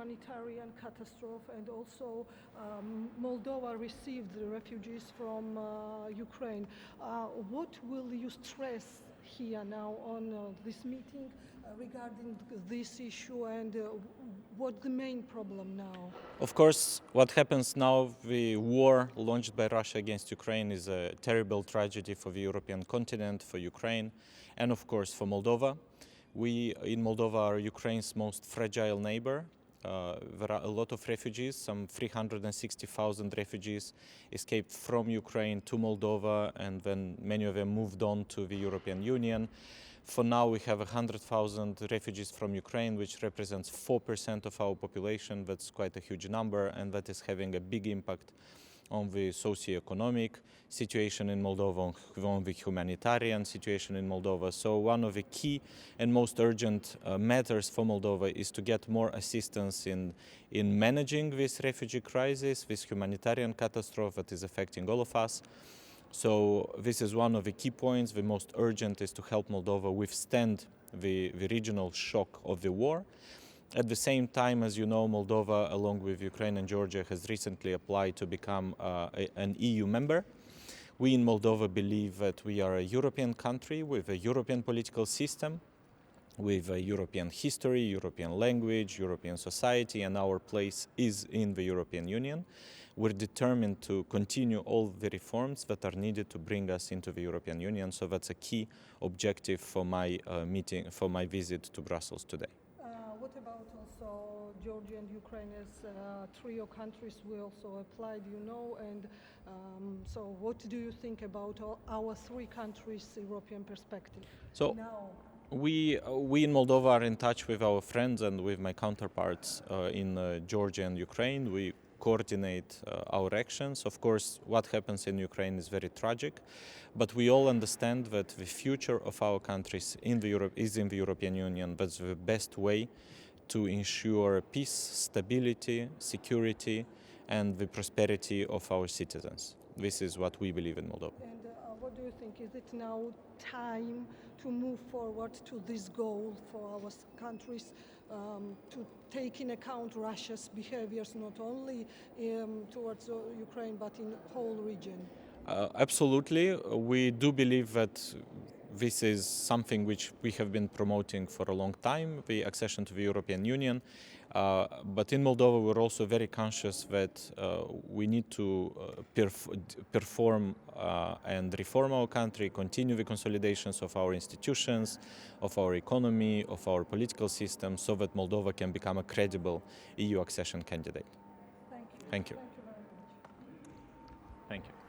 humanitarian catastrophe, and also Moldova received the refugees from Ukraine. What will you stress here now on this meeting regarding this issue, and what's the main problem now? Of course, what happens now, the war launched by Russia against Ukraine is a terrible tragedy for the European continent, for Ukraine, and of course for Moldova. We in Moldova are Ukraine's most fragile neighbor. There are a lot of refugees, some 360,000 refugees escaped from Ukraine to Moldova, and then many of them moved on to the European Union. For now, we have 100,000 refugees from Ukraine, which represents 4% of our population. That's quite a huge number, and that is having a big impact on the socio-economic situation in Moldova, on the humanitarian situation in Moldova. So one of the key and most urgent matters for Moldova is to get more assistance in managing this refugee crisis, this humanitarian catastrophe that is affecting all of us. So this is one of the key points. The most urgent is to help Moldova withstand the regional shock of the war. At the same time, as you know, Moldova, along with Ukraine and Georgia, has recently applied to become an EU member. We in Moldova believe that we are a European country with a European political system, with a European history, European language, European society, and our place is in the European Union. We're determined to continue all the reforms that are needed to bring us into the European Union. So that's a key objective for my for my visit to Brussels today. What about also Georgia and Ukraine as trio countries? We also applied, you know, and so what do you think about our three countries' European perspective? So now? We in Moldova are in touch with our friends and with my counterparts in Georgia and Ukraine. We coordinate our actions. Of course, what happens in Ukraine is very tragic, but we all understand that the future of our countries is in the European Union. That's the best way to ensure peace, stability, security, and the prosperity of our citizens. This is what we believe in Moldova. And what do you think? Is it now time to move forward to this goal for our countries, to take in account Russia's behaviors not only towards Ukraine but in the whole region? Absolutely. We do believe that this is something which we have been promoting for a long time, the accession to the European Union. But in Moldova, we're also very conscious that we need to perform and reform our country, continue the consolidations of our institutions, of our economy, of our political system, so that Moldova can become a credible EU accession candidate. Thank you. Thank you. Thank you very much. Thank you.